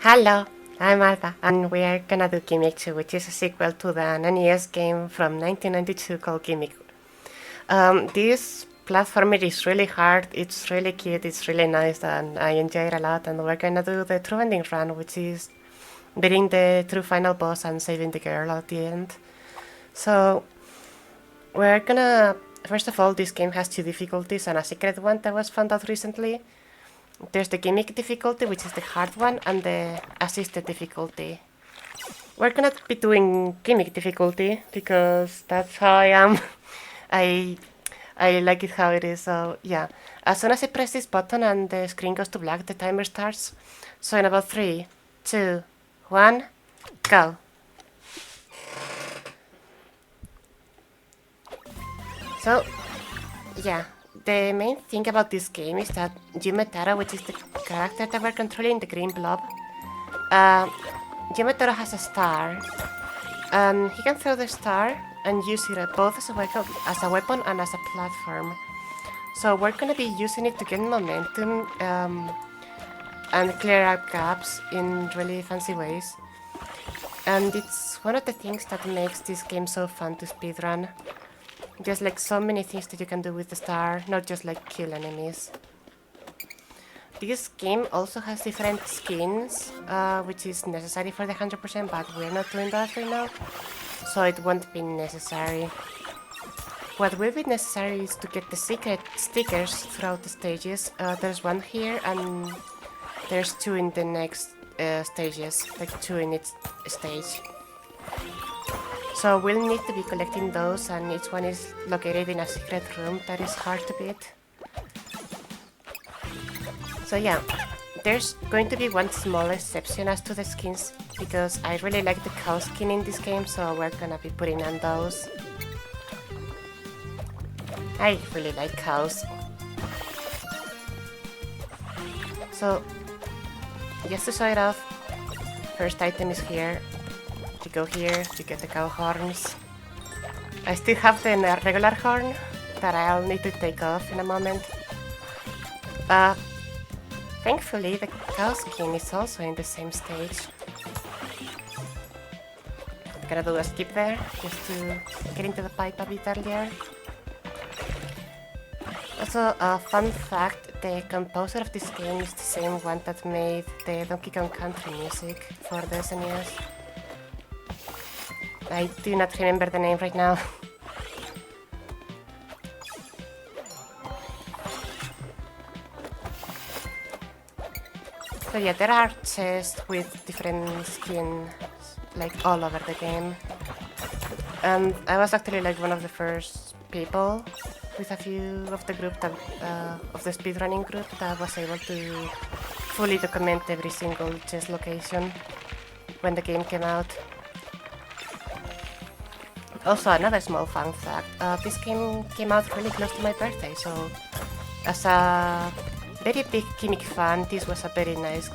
Hello, I'm Martha, and we are gonna do Gimmick 2, which is a sequel to the NES game from 1992 called Gimmick. This platformer is really hard, it's really cute, it's really nice, and I enjoy it a lot, and we're gonna do the true ending run, which is beating the true final boss and saving the girl at the end. So, we're gonna... First of all, this game has two difficulties and a secret one that was found out recently. There's the Gimmick difficulty, which is the hard one, and the assisted difficulty. We're gonna be doing Gimmick difficulty, because that's how I am. I like it how it is, so yeah. As soon as I press this button and the screen goes to black, the timer starts. So in about 3, 2, 1, go. So, yeah. The main thing about this game is that Gimmick, which is the character that we're controlling, the green blob, Gimmick has a star, and he can throw the star and use it both as a weapon and as a platform. So we're gonna be using it to gain momentum and clear up gaps in really fancy ways. And it's one of the things that makes this game so fun to speedrun. There's like so many things that you can do with the star, not just like kill enemies. This game also has different skins, which is necessary for the 100%, but we're not doing that right now, so it won't be necessary. What will be necessary is to get the secret stickers throughout the stages. There's one here, and there's 2 in the next stages, like 2 in each stage. So we'll need to be collecting those, and each one is located in a secret room that is hard to beat. So yeah, there's going to be one small exception as to the skins, because I really like the cow skin in this game, so we're gonna be putting on those. I really like cows. So, just to show it off, first item is here. You go here, you get the cow horns. I still have the regular horn that I'll need to take off in a moment. Thankfully, the cow skin is also in the same stage. I'm gonna do a skip there, just to get into the pipe a bit earlier. Also, a fun fact, the composer of this game is the same one that made the Donkey Kong Country music for the SNES. I do not remember the name right now. So yeah, there are chests with different skins, like all over the game. And I was actually like one of the first people with a few of the group that, of the speedrunning group that was able to fully document every single chest location when the game came out. Also, another small fun fact, this game came out really close to my birthday, so as a very big Gimmick fan, this was a very nice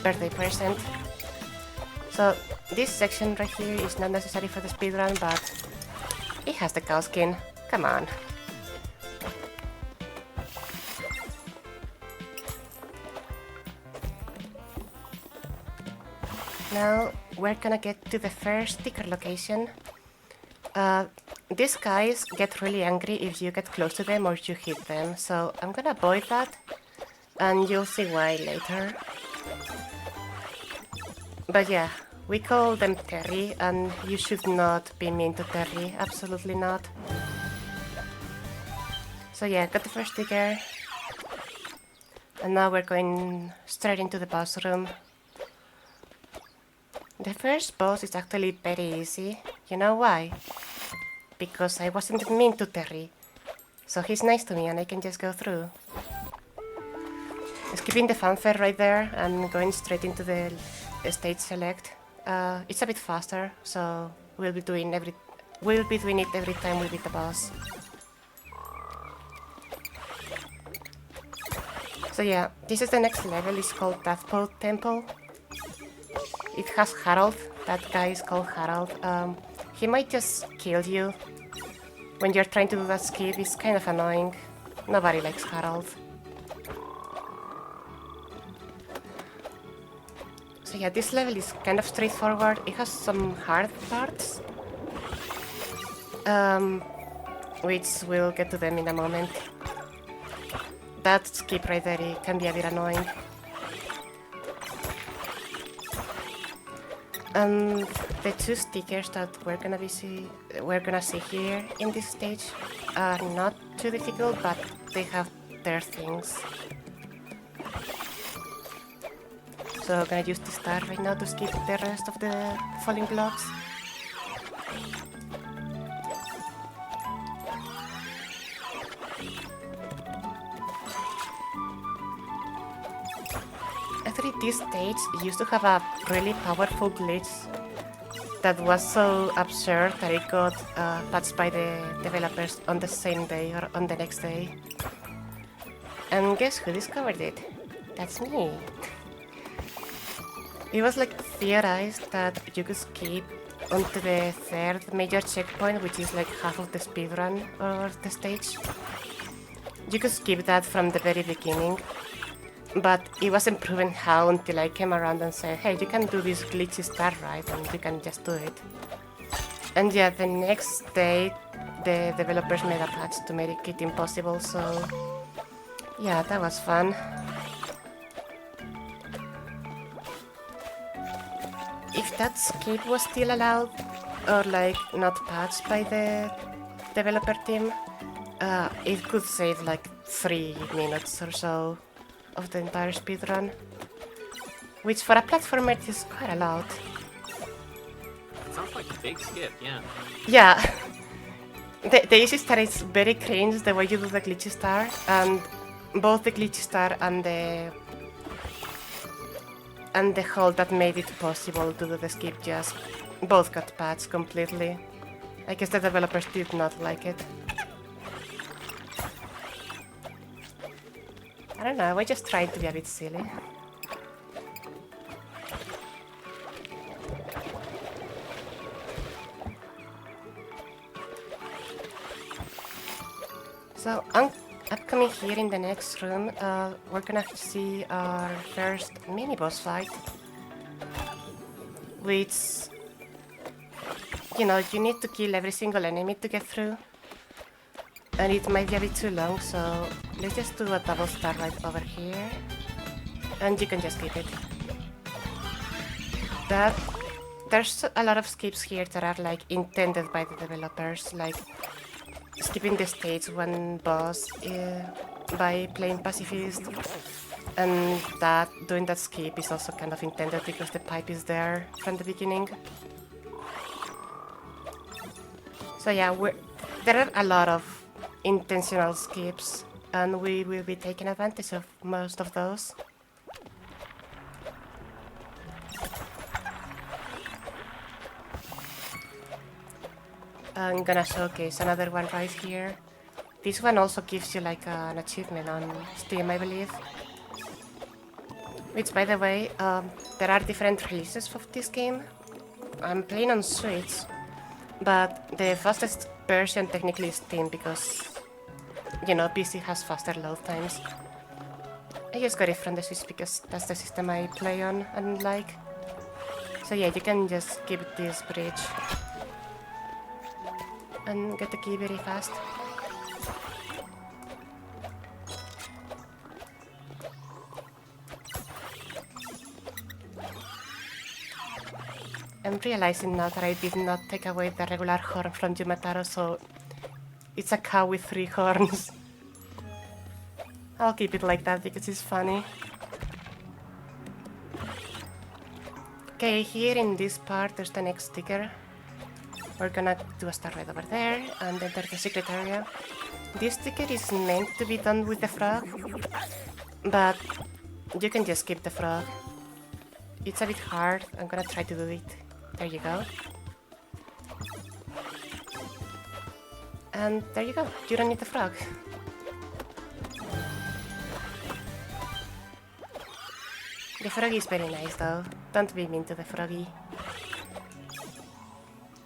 birthday present. So this section right here is not necessary for the speedrun, but it has the cow skin, come on. Now we're gonna get to the first sticker location. These guys get really angry if you get close to them or you hit them, so I'm gonna avoid that, and you'll see why later. But yeah, we call them Terry, and you should not be mean to Terry, absolutely not. So yeah, got the first sticker, and now we're going straight into the boss room. The first boss is actually very easy, you know why? Because I wasn't mean to Terry, so he's nice to me and I can just go through. Skipping the fanfare right there and going straight into the stage select. It's a bit faster, so we'll be doing it every time we beat the boss. So yeah, this is the next level. It's called Tadpole Temple. It has Harold. That guy is called Harold. He might just kill you when you're trying to do that skip. It's kind of annoying. Nobody likes Harold. So yeah, this level is kind of straightforward. It has some hard parts, which we'll get to them in a moment. That skip right there, it can be a bit annoying. And the two stickers that we're gonna see here in this stage are not too difficult, but they have their things. So I'm gonna use the star right now to skip the rest of the falling blocks. Actually, this stage used to have a really powerful glitch that was so absurd that it got patched by the developers on the same day or on the next day. And guess who discovered it? That's me. It was like theorized that you could skip onto the third major checkpoint, which is like half of the speedrun or the stage. You could skip that from the very beginning, but it wasn't proven how until I came around and said, hey, you can do this glitchy start right, and you can just do it. And yeah, the next day the developers made a patch to make it impossible, so yeah, that was fun. If that skip was still allowed, or like not patched by the developer team, it could save like 3 minutes or so of the entire speedrun, which for a platformer is quite a lot. It sounds like a big skip, yeah. Yeah, the easy star is very cringe the way you do the glitchy star, and both the glitchy star and the hole that made it possible to do the skip just both got patched completely. I guess the developers did not like it. I don't know, I just tried to be a bit silly. So, upcoming here in the next room, we're gonna see our first mini-boss fight. Which, you know, you need to kill every single enemy to get through. And it might be a bit too long, so let's just do a double star right over here. And you can just skip it. There's a lot of skips here that are like intended by the developers, like skipping the stage 1 boss by playing pacifist, and doing that skip is also kind of intended because the pipe is there from the beginning. So yeah, there are a lot of intentional skips, and we will be taking advantage of most of those. I'm gonna showcase another one right here. This one also gives you like an achievement on Steam, I believe. Which, by the way, there are different releases of this game. I'm playing on Switch, but the fastest version technically is Steam because, you know, PC has faster load times. I just got it from the Switch because that's the system I play on and like. So yeah, you can just skip this bridge and get the key very fast. I'm realizing now that I did not take away the regular horn from Yumataro, so it's a cow with 3 horns. I'll keep it like that because it's funny. Okay, here in this part there's the next sticker. We're gonna do a star right over there and enter the secret area. This sticker is meant to be done with the frog, but you can just skip the frog. It's a bit hard. I'm gonna try to do it. There you go. And there you go. You don't need the frog. The froggy is very nice though. Don't be mean to the froggy.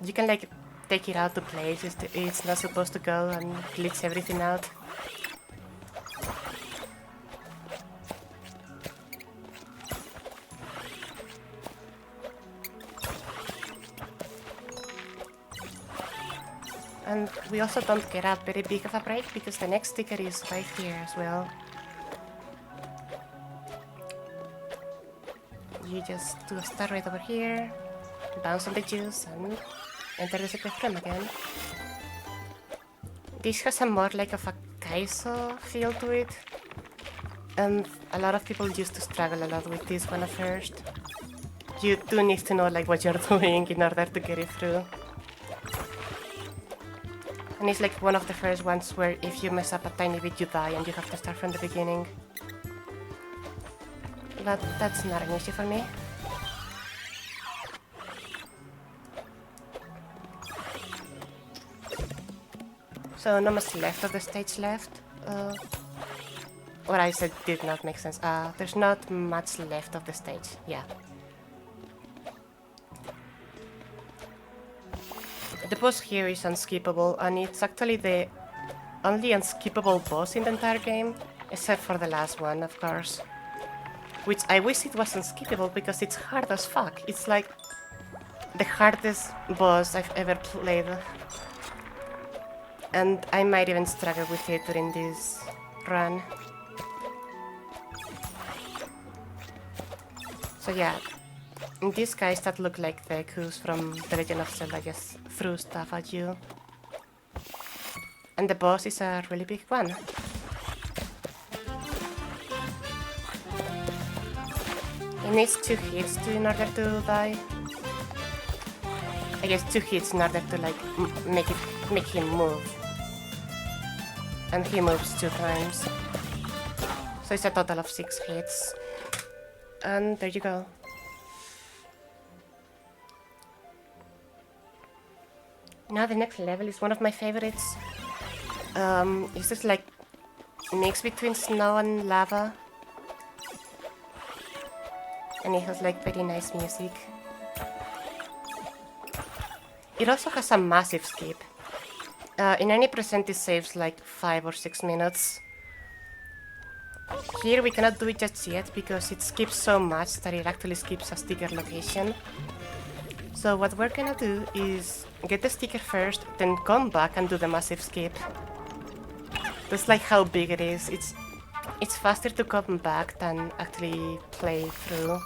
You can like take it out to places it's not supposed to go and glitch everything out. And we also don't get a very big of a break because the next sticker is right here as well. You just do a star right over here, bounce on the juice, and enter the secret room again. This has a more like of a Kaizo feel to it, and a lot of people used to struggle a lot with this one at first. You do need to know like what you're doing in order to get it through. And it's like one of the first ones where if you mess up a tiny bit you die and you have to start from the beginning. But that's not an issue for me. So not much left of the stage left. What I said did not make sense. There's not much left of the stage, yeah. The boss here is unskippable, and it's actually the only unskippable boss in the entire game, except for the last one, of course. Which I wish it was unskippable because it's hard as fuck. It's like the hardest boss I've ever played. And I might even struggle with it during this run. So yeah, these guys that look like the Dekus from The Legend of Zelda just threw stuff at you. And the boss is a really big one. He needs 2 hits in order to die. I guess 2 hits in order to like make him move. And he moves 2 times. So it's a total of 6 hits. And there you go. Now the next level is one of my favorites. It's just like mix between snow and lava. And it has like very nice music. It also has a massive skip. In any percent it saves like 5 or 6 minutes. Here we cannot do it just yet because it skips so much that it actually skips a sticker location. So what we're gonna do is get the sticker first, then come back and do the massive skip. That's like how big it is. It's faster to come back than actually play through.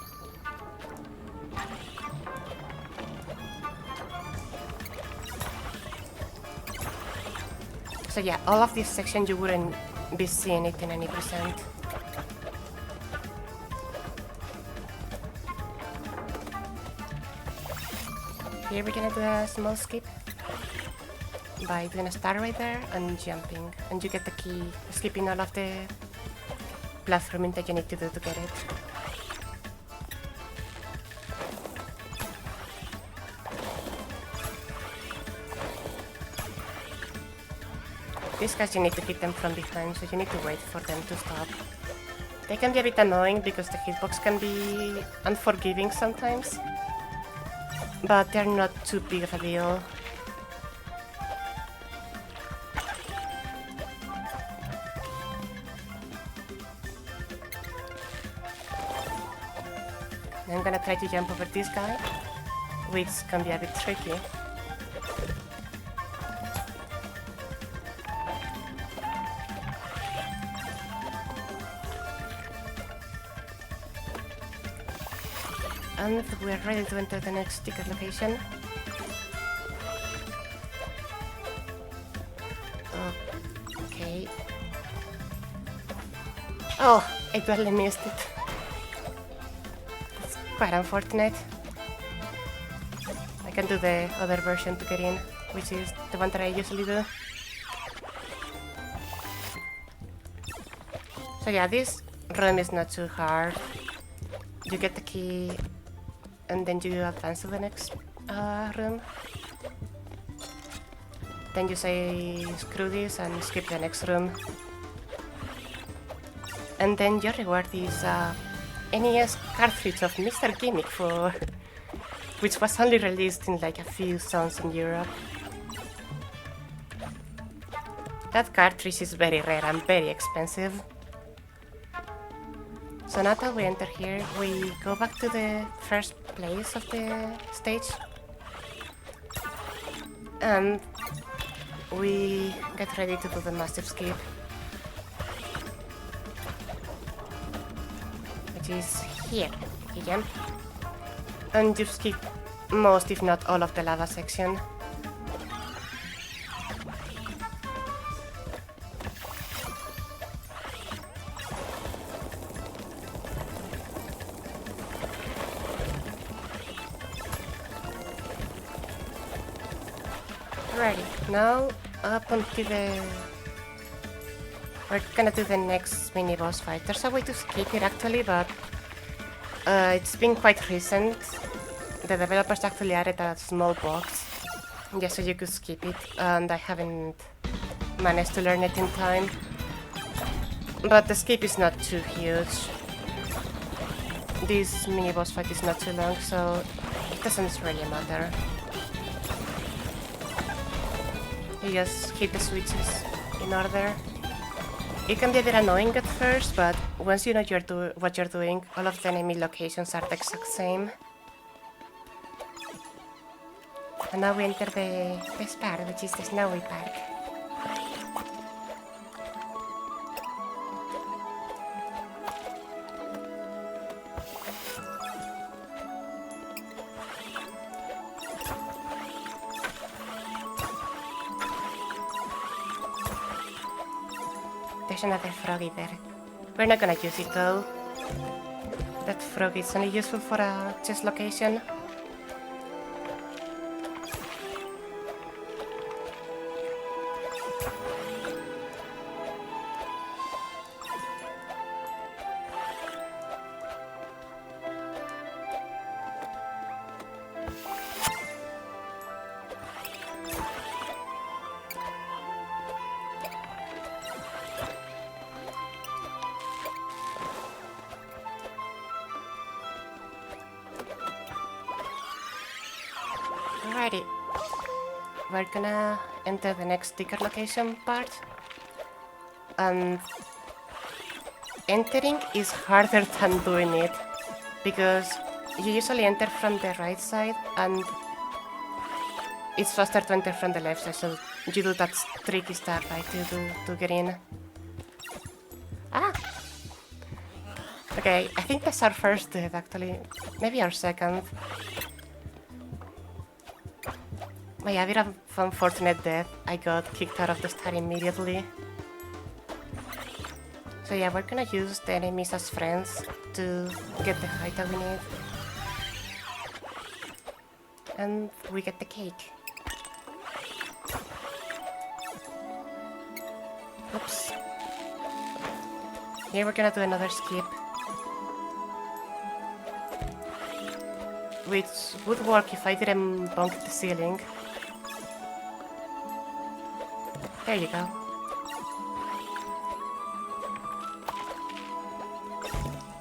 So yeah, all of this section you wouldn't be seeing it in any percent. Here we're gonna do a small skip by doing a star right there and jumping, and you get the key, skipping all of the platforming that you need to do to get it. These guys you need to hit them from behind, so you need to wait for them to stop. They can be a bit annoying because the hitbox can be unforgiving sometimes, but they're not too big of a deal. I'm gonna try to jump over this guy, which can be a bit tricky. And we're ready to enter the next sticker location. Okay. Oh, I barely missed it. It's quite unfortunate. I can do the other version to get in, which is the one that I usually do. So yeah, this room is not too hard. You get the key and then you advance to the next room. Then you say screw this and skip the next room. And then your reward is NES cartridge of Mr. Gimmick for which was only released in like a few zones in Europe. That cartridge is very rare and very expensive. So now that we enter here, we go back to the first place of the stage. And we get ready to do the massive skip. Which is here, you jump. And you skip most, if not all, of the lava section. Alrighty, now up onto the... We're gonna do the next mini boss fight. There's a way to skip it actually, but it's been quite recent. The developers actually added a small box just so you could skip it, and I haven't managed to learn it in time. But the skip is not too huge. This mini boss fight is not too long, so it doesn't really matter. You just hit the switches in order. It can be a bit annoying at first, but once you know what you're doing, all of the enemy locations are the exact same. And now we enter the best part, which is the snowy park. There's another froggy there. We're not gonna use it though. That frog is only useful for a chest location. Alrighty, we're gonna enter the next sticker location part, and entering is harder than doing it, because you usually enter from the right side and it's faster to enter from the left side, so you do that tricky stuff right to get in. Ah! Okay, I think that's our first death actually, maybe our second. By a bit of unfortunate death, I got kicked out of the star immediately. So yeah, we're gonna use the enemies as friends to get the height that we need. And we get the cake. Oops. Here we're gonna do another skip. Which would work if I didn't bonk the ceiling. There you go.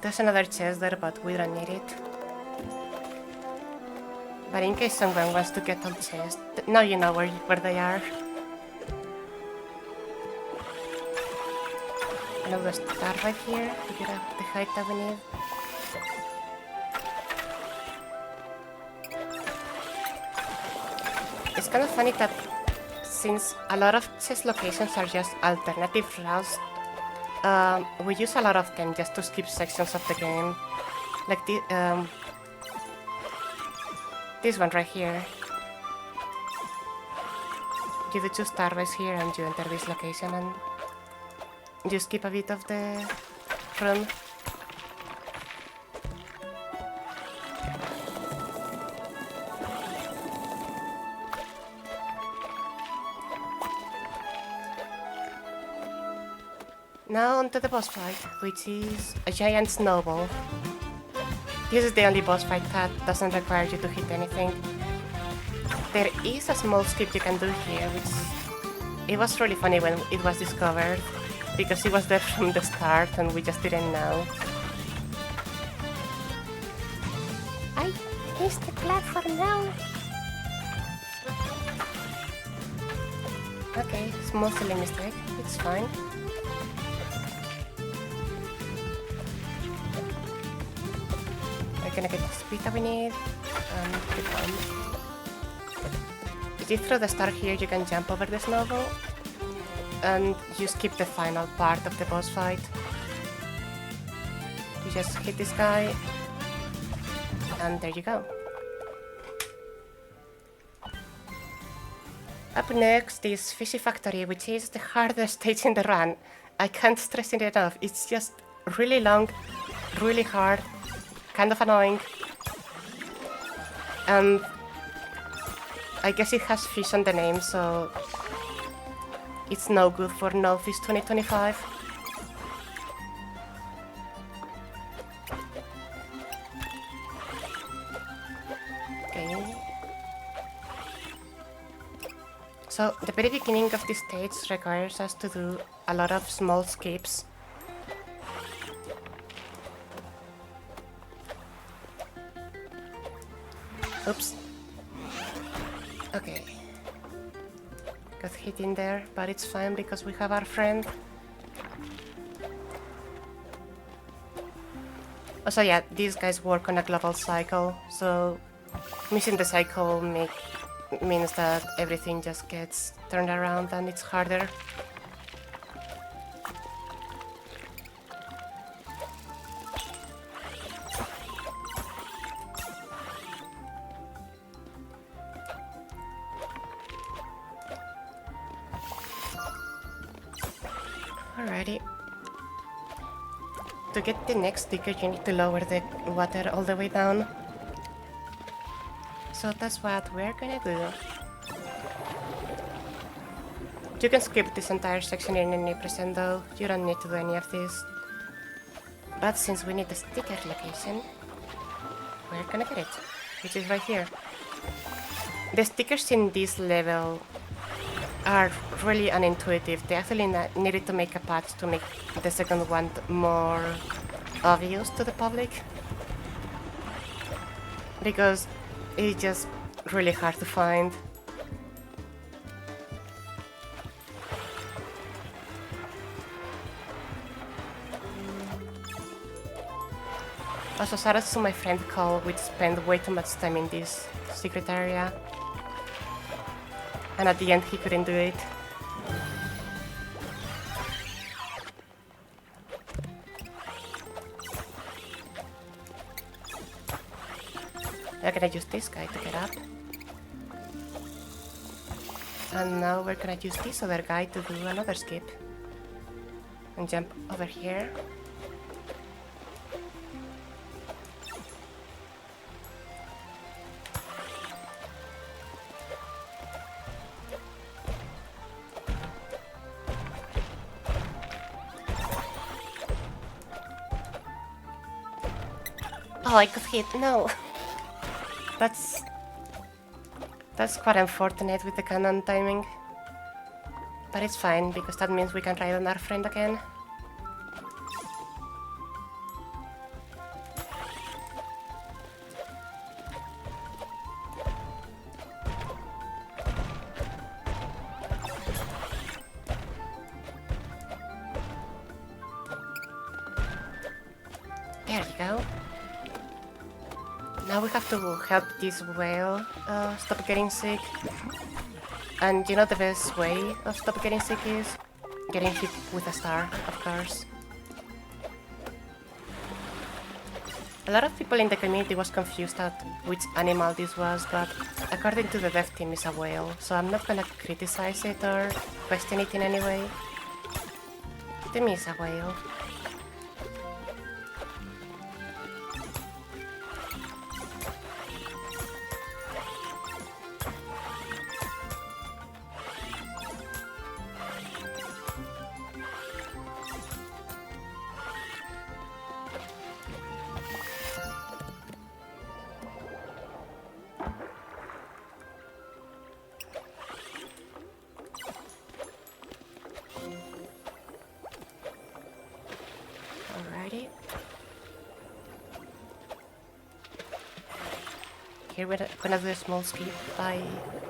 There's another chest there, but we don't need it. But in case someone wants to get on chest, now you know where they are. And I'll just start right here to get up the height that we need. It's kind of funny that since a lot of chest locations are just alternative routes, we use a lot of them just to skip sections of the game. Like this one right here. You do 2 starways here and you enter this location and you skip a bit of the room. Now onto the boss fight, which is a giant snowball. This is the only boss fight that doesn't require you to hit anything. There is a small skip you can do here, which it was really funny when it was discovered, because it was there from the start and we just didn't know. I missed the platform now. Okay, small silly mistake, it's fine. We're gonna get the speed that we need, and keep on. If you throw the star here, you can jump over the snowball and you skip the final part of the boss fight. You just hit this guy, and there you go. Up next is Fishy Factory, which is the hardest stage in the run. I can't stress it enough. It's just really long, really hard, kind of annoying. And I guess it has fish on the name, so it's no good for NF2025. Okay. So the very beginning of this stage requires us to do a lot of small skips. Oops. Okay. Got hit in there, but it's fine because we have our friend. Also, yeah, these guys work on a global cycle, so missing the cycle means that everything just gets turned around and it's harder. Alrighty. To get the next sticker, you need to lower the water all the way down. So that's what we're gonna do. You can skip this entire section in any percent though, you don't need to do any of this. But since we need the sticker location, we're gonna get it, which is right here. The stickers in this level are really unintuitive. They actually needed to make a patch to make the second one more obvious to the public. Because it's just really hard to find. Also, shout out to my friend Cole, which spent way too much time in this secret area. And at the end, he couldn't do it. We're gonna use this guy to get up. And now we're gonna use this other guy to do another skip. And jump over here. Oh, I got hit. No. That's quite unfortunate with the cannon timing. But it's fine, because that means we can ride on our friend again. There you go. Now we have to help this whale stop getting sick. And you know the best way of stop getting sick is? Getting hit with a star, of course. A lot of people in the community was confused at which animal this was, but according to the dev team it's a whale, so I'm not gonna criticize it or question it in any way. To me it's a whale. Alrighty. Here we're gonna do a small skip by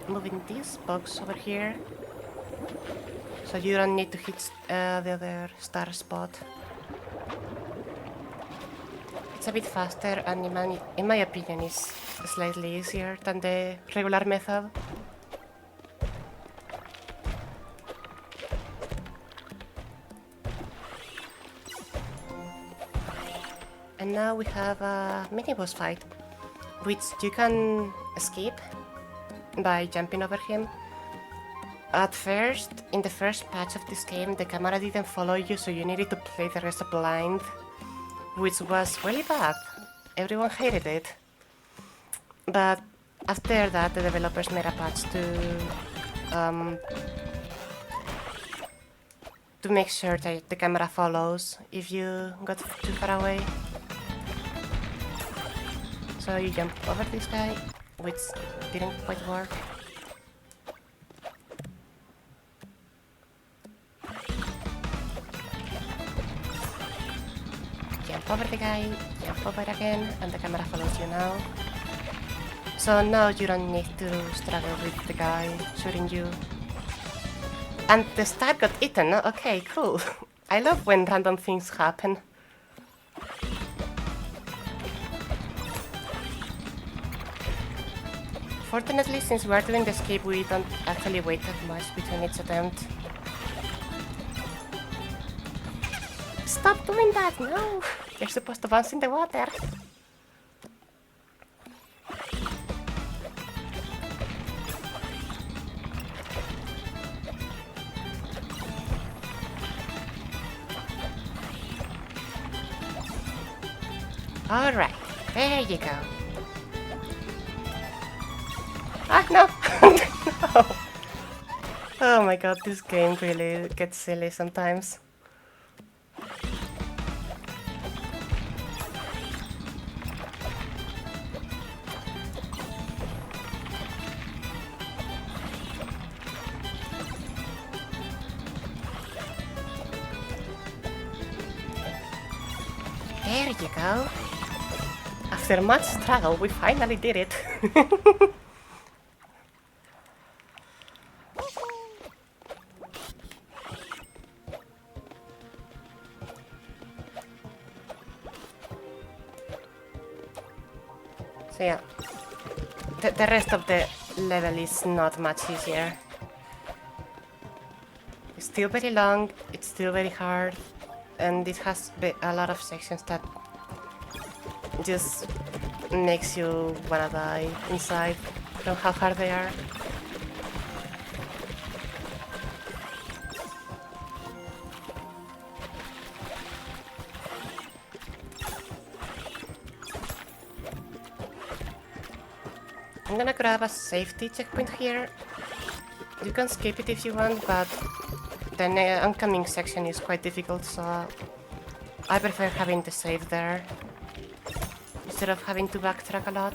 moving this box over here. So you don't need to hit the other star spot. It's a bit faster and in my opinion is slightly easier than the regular method. And now we have a mini boss fight, which you can escape by jumping over him. At first, in the first patch of this game, the camera didn't follow you, so you needed to play the rest blind, which was really bad. Everyone hated it. But after that, the developers made a patch to make sure that the camera follows if you got too far away. So you jump over this guy, which didn't quite work. Jump over the guy, jump over again, and the camera follows you now. So now you don't need to struggle with the guy shooting you. And the star got eaten. Okay, cool. I love when random things happen. Fortunately, since we are doing the escape, we don't actually wait that much between each attempt. Stop doing that, no! You're supposed to bounce in the water. Alright, there you go. Ah, no! No! Oh my god, this game really gets silly sometimes. There you go. After much struggle, we finally did it. So yeah, the rest of the level is not much easier. It's still very long, it's still very hard, and it has a lot of sections that just makes you wanna die inside from how hard they are. I'm gonna grab a safety checkpoint here. You can skip it if you want, but the oncoming section is quite difficult, so I prefer having the save there instead of having to backtrack a lot.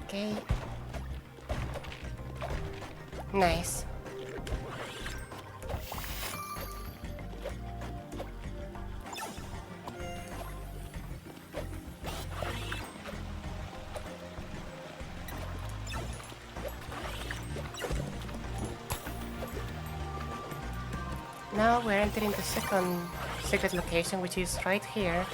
Okay. Nice. Now we're entering the second secret location, which is right here.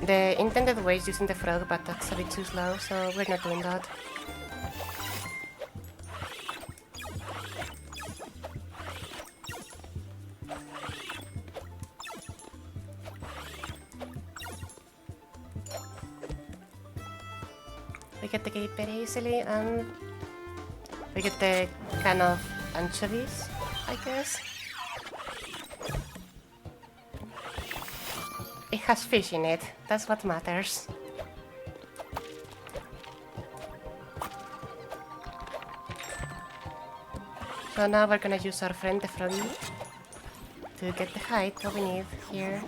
The intended way is using the frog, but that's a bit too slow, so we're not doing that. We get the gate very easily, and we get the can of anchovies, I guess. It has fish in it, that's what matters. So now we're gonna use our friend the froggy to get the height that we need here.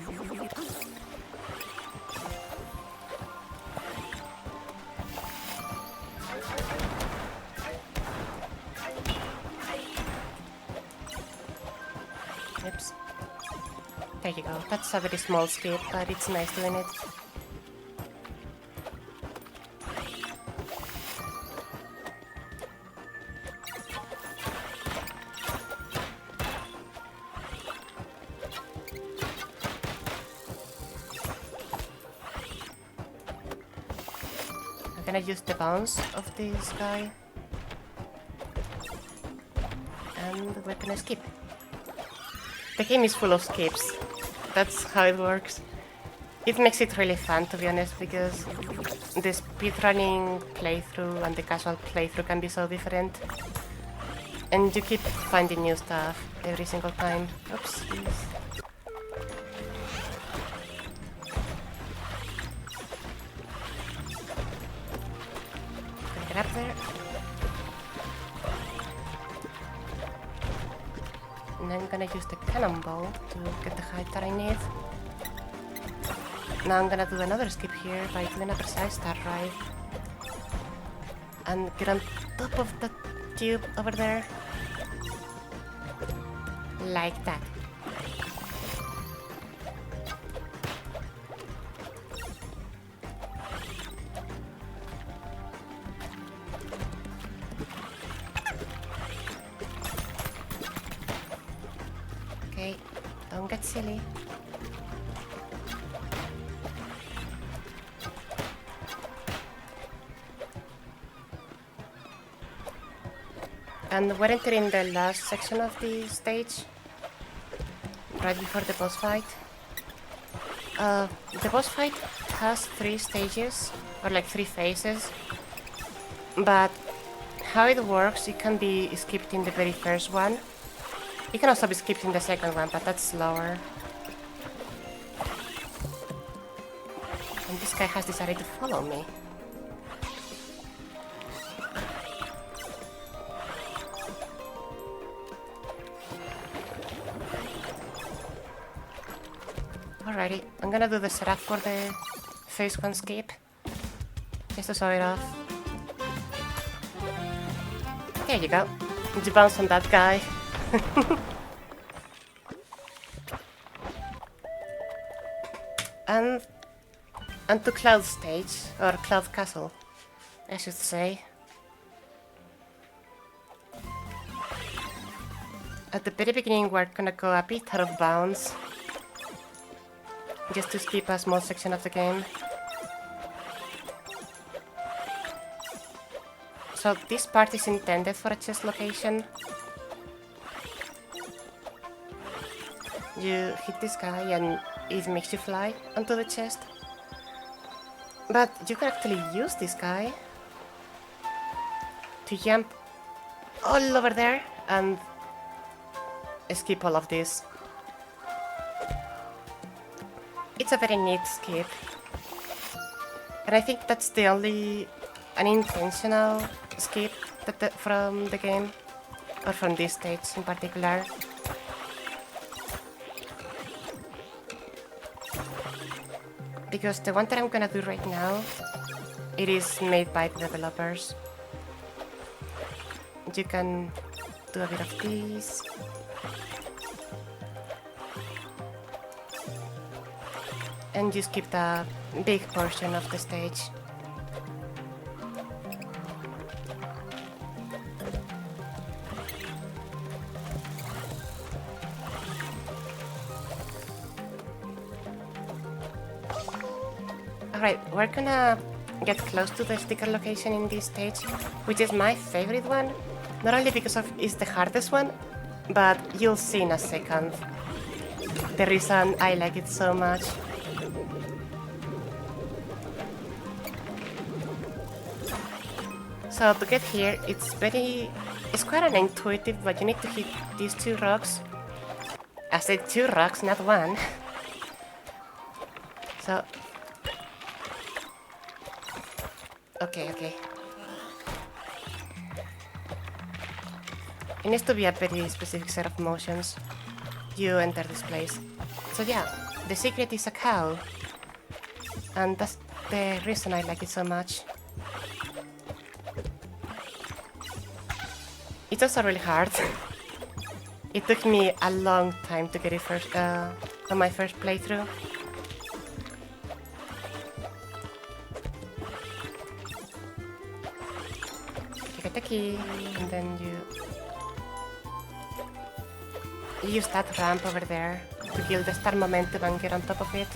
Oops. There you go. That's a very small skip, but it's nice doing it. gonna use the bounce of this guy. And we're gonna skip. The game is full of skips. That's how it works. It makes it really fun, to be honest, because the speedrunning playthrough and the casual playthrough can be so different. And you keep finding new stuff every single time. Oopsies. Gonna get up there. And I'm gonna use the cannonball to get the height that I need. Now I'm gonna do another skip here by doing a precise start right. And get on top of the tube over there. Like that. Okay, don't get silly. And we're entering the last section of the stage, right before the boss fight. The boss fight has 3 stages, or like 3 phases, but how it works, it can be skipped in the very first one. It can also be skipped in the second one, but that's slower. And this guy has decided to follow me. Alrighty, I'm gonna do the setup for the phase 1 skip, just to show it off. There you go. You bounce on that guy. and to Cloud Stage, or Cloud Castle, I should say. At the very beginning we're gonna go a bit out of bounds, just to skip a small section of the game. So this part is intended for a chest location. You hit this guy and it makes you fly onto the chest. But you can actually use this guy to jump all over there and skip all of this. It's a very neat skip, and I think that's the only unintentional skip from the game, or from this stage in particular. Because the one that I'm gonna do right now, it is made by the developers. You can do a bit of this. And you skip the big portion of the stage. Alright, we're gonna get close to the sticker location in this stage, which is my favorite one. Not only because it's the hardest one, but you'll see in a second the reason I like it so much. So to get here, it's quite unintuitive, but you need to hit these 2 rocks. I said 2 rocks, not 1. So... Okay. It needs to be a very specific set of motions. You enter this place. So yeah, the secret is a cow. And that's the reason I like it so much. It's also really hard. It took me a long time to get it on my first playthrough. You get the key, and then you use that ramp over there to kill the star momentum and get on top of it.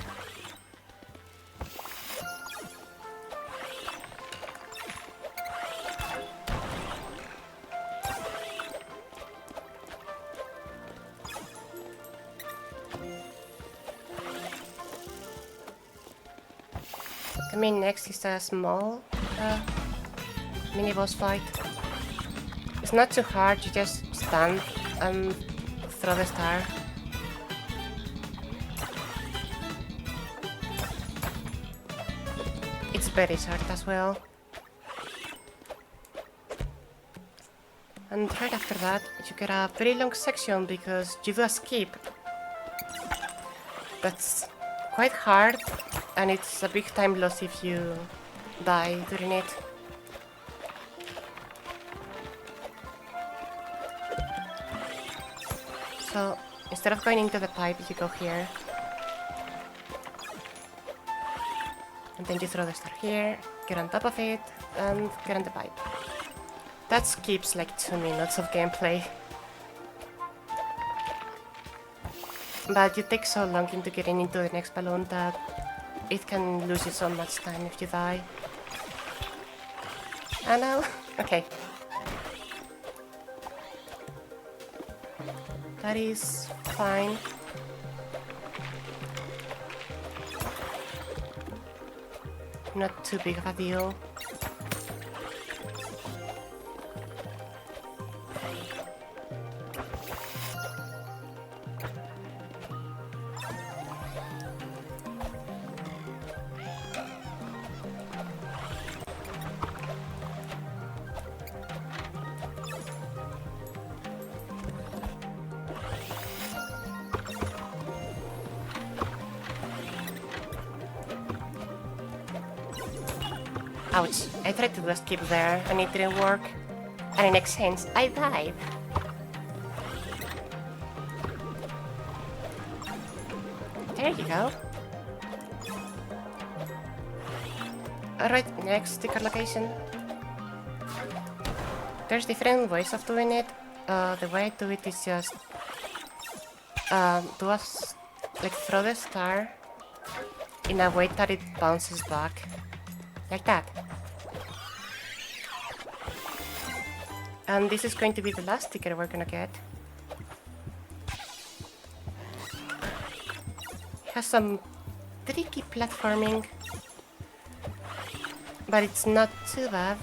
Coming next is a small mini boss fight. It's not too hard, you just stand and throw the star. It's very short as well. And right after that, you get a very long section because you do a skip. That's quite hard, and it's a big time loss if you die during it. So, instead of going into the pipe, you go here. And then you throw the star here, get on top of it, and get on the pipe. That skips like 2 minutes of gameplay. But you take so long into getting into the next balloon that it can lose you so much time if you die. Oh no, okay. That is fine. Not too big of a deal. Ouch, I tried to do a skip there and it didn't work. And in exchange, I died. There you go. Alright, next sticker location. There's different ways of doing it. The way I do it is just throw the star in a way that it bounces back. Like that. And this is going to be the last sticker we're gonna get. It has some tricky platforming, but it's not too bad.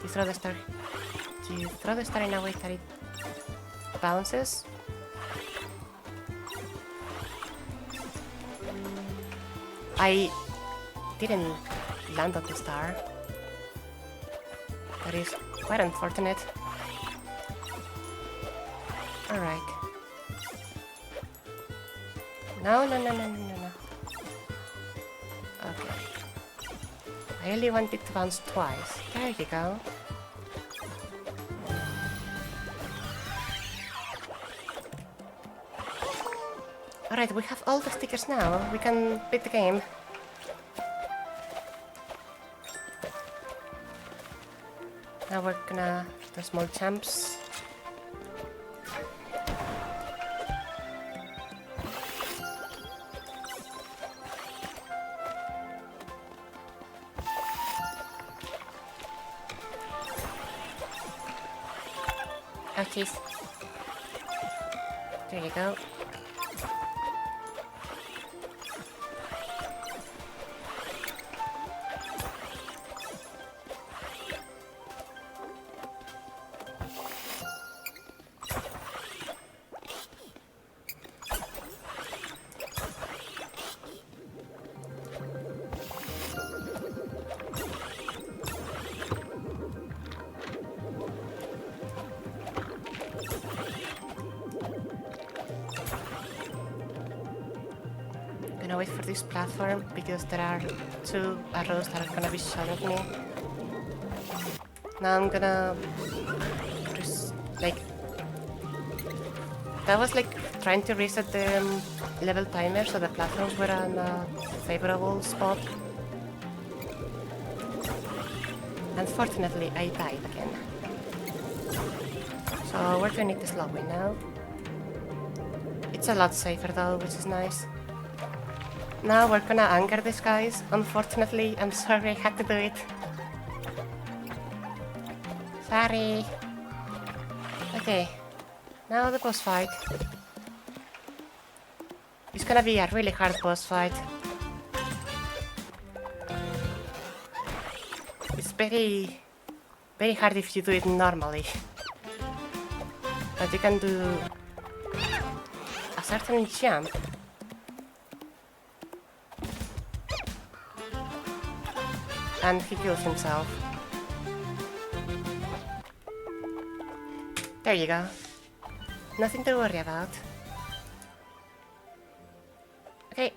You throw the star in a way that it bounces. I didn't land on the star. That is quite unfortunate. Alright. No. Okay. I only want it to bounce twice. There you go. Alright, we have all the stickers now. We can beat the game. Now we're gonna do small jumps. Oh jeez. There you go. Gonna wait for this platform because there are 2 arrows that are gonna be shot at me. Now I'm gonna that was like trying to reset the level timer so the platforms were on a favorable spot. Unfortunately, I died again. So we're doing it the slow way now. It's a lot safer though, which is nice. Now we're gonna anger these guys. Unfortunately, I'm sorry I had to do it. Sorry. Okay, now the boss fight. It's gonna be a really hard boss fight. very, very hard if you do it normally. But you can do a certain jump. And he kills himself. There you go. Nothing to worry about. Okay.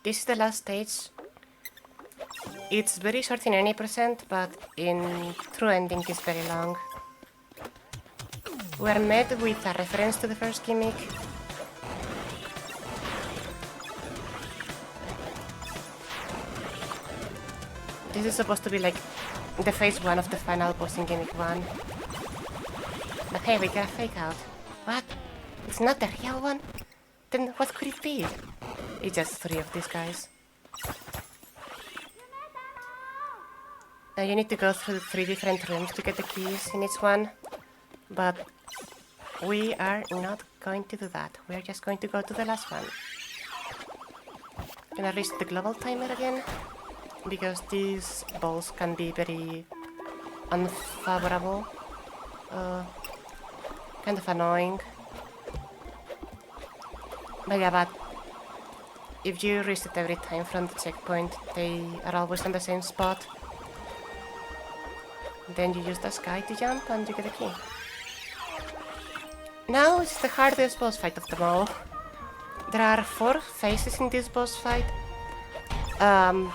This is the last stage. It's very short in any percent, but in true ending is very long. We are met with a reference to the first gimmick. This is supposed to be like the phase 1 of the final boss in Gimmick 1. But hey, we got a fake out. What? It's not the real one? Then what could it be? It's just 3 of these guys. Now you need to go through 3 different rooms to get the keys in each one. But we are not going to do that. We're just going to go to the last one. Gonna reset the global timer again, because these balls can be very unfavorable. Kind of annoying. But yeah, but if you reset every time from the checkpoint, they are always on the same spot. Then you use the sky to jump and you get a key. Now it's the hardest boss fight of them all. There are 4 phases in this boss fight. And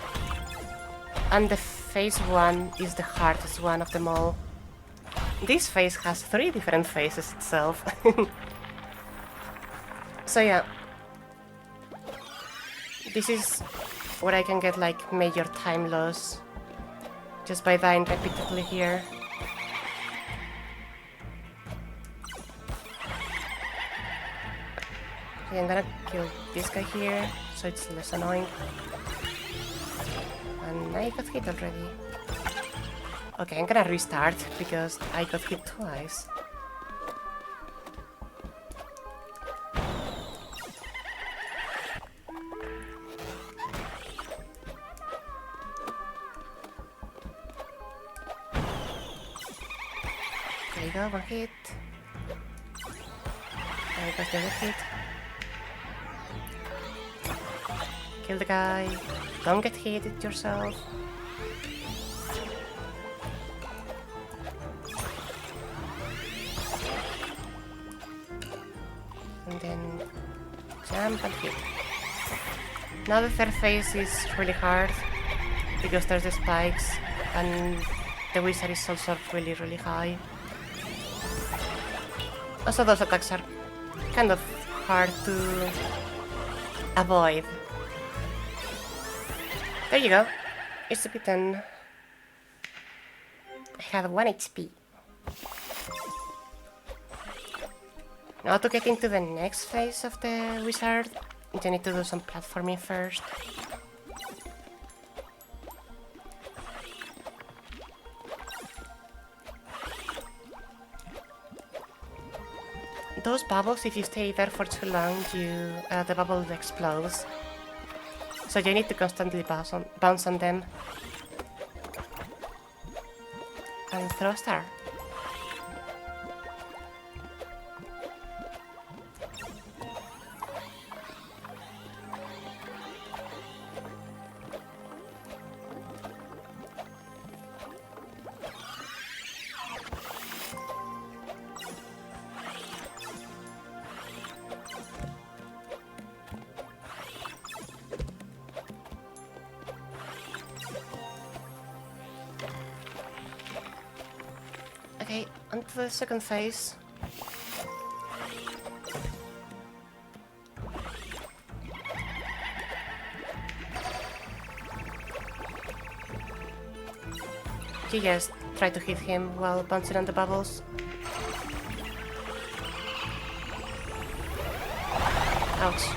the phase 1 is the hardest one of them all. This phase has 3 different phases itself. So yeah. This is where I can get like major time loss just by dying repeatedly here. Okay, I'm gonna kill this guy here so it's less annoying. And I got hit already. Okay, I'm gonna restart because I got hit twice. There you go, 1 hit. I got the other hit. Kill the guy. Don't get hit yourself. And then jump and hit. Now the third phase is really hard because there's the spikes and the wizard is also really, really high. Also those attacks are kind of hard to avoid. There you go. It's a bit done. I have 1 HP. Now to get into the next phase of the wizard, you need to do some platforming first. Those bubbles, if you stay there for too long, the bubble explodes. So you need to constantly bounce on them. And throw a star. Okay, on to the second phase. You just try to hit him while bouncing on the bubbles. Ouch.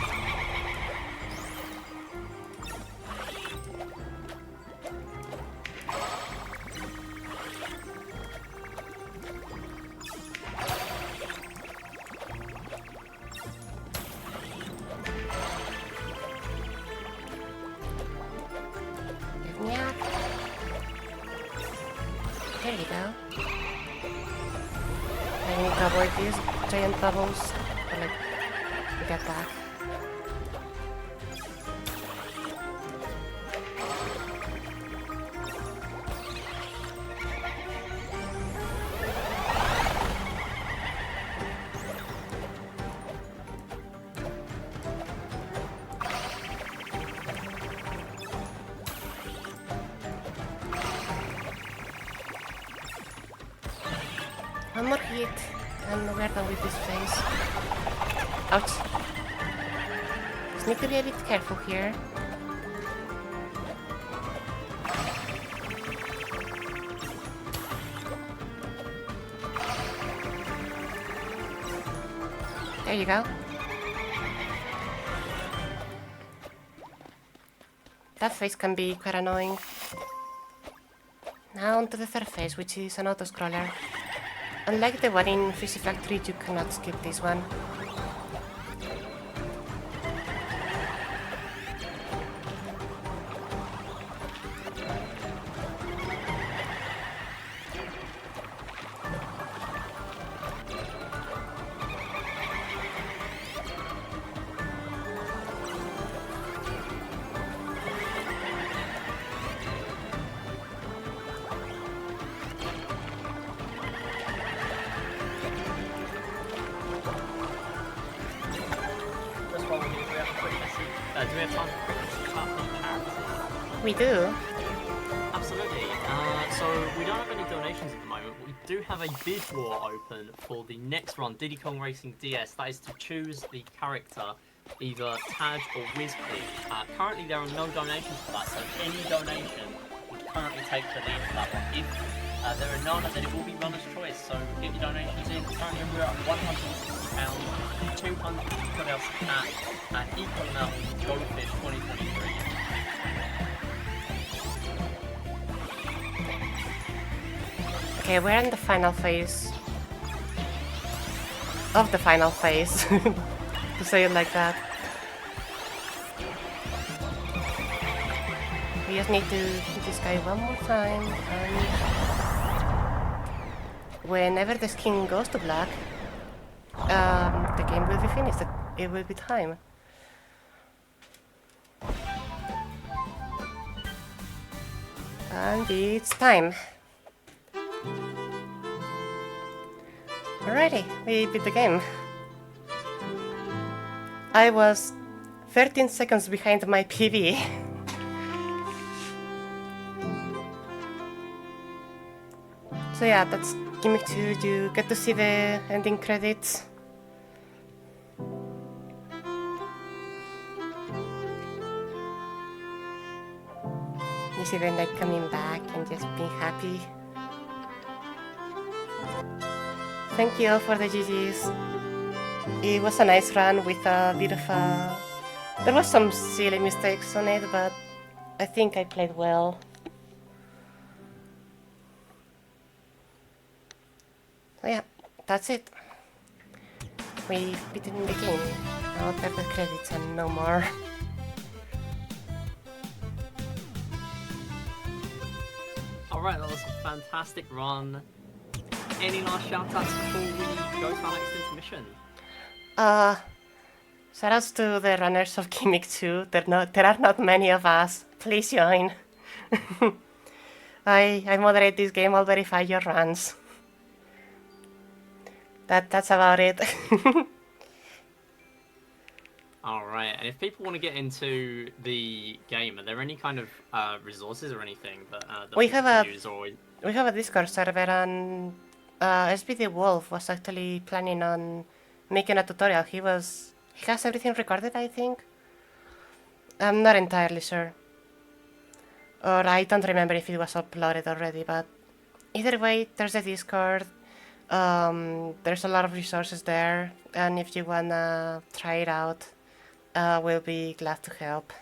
There you go. I need to avoid these giant bubbles. Or like, get back. One more hit, and we're done with this phase. Ouch. Just need to be a bit careful here. There you go. That phase can be quite annoying. Now onto the third phase, which is an auto-scroller. Unlike the one in Fishy Factory, you cannot skip this one. Do we have time for quick chat on charity? We do. Absolutely. So we don't have any donations at the moment, but we do have a bid war open for the next run, Diddy Kong Racing DS. That is to choose the character, either Taj or Whizpig. Currently there are no donations for that, so any donation would currently take the lead for that one. If there are none, then it will be runner's choice, so get your donations in. Currently we're at £160, 200 put else at, and equal amount with Goldfish 2023. Okay, we're in the final phase. Of the final phase. To say it like that. We just need to hit this guy one more time, and whenever the skin goes to black, the game will be finished. It will be time. And it's time. Alrighty, we beat the game. I was 13 seconds behind my PB. So yeah, that's Gimmick 2. You get to see the ending credits. You see them like coming back and just being happy. Thank you all for the GGs. It was a nice run with a bit of a... There was some silly mistakes on it, but I think I played well. So yeah, that's it. We've beaten the game. Now there are the credits and no more. Alright, that was a fantastic run. Any last shout-outs before we go to our next intermission? Shoutouts to the runners of Gimmick 2. There are not many of us. Please join. I moderate this game, I'll verify your runs. That's about it. Alright, and if people want to get into the game, are there any kind of resources or anything that We people have can use? Or... We have a Discord server, and SBD Wolf was actually planning on making a tutorial. He has everything recorded, I think. I'm not entirely sure. Or I don't remember if it was uploaded already, but either way, there's a Discord. There's a lot of resources there, and if you wanna try it out, we'll be glad to help.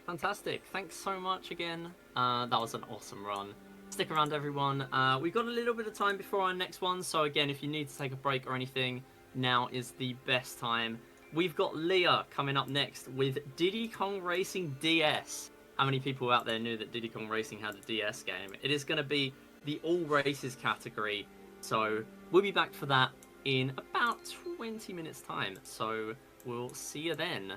Fantastic. Thanks so much again. That was an awesome run. Stick around, everyone. We've got a little bit of time before our next one, so again, if you need to take a break or anything, now is the best time. We've got Leah coming up next with Diddy Kong Racing DS. how many people out there knew that Diddy Kong Racing had a DS game. It is going to be the All Races category, so we'll be back for that in about 20 minutes time. So we'll see you then.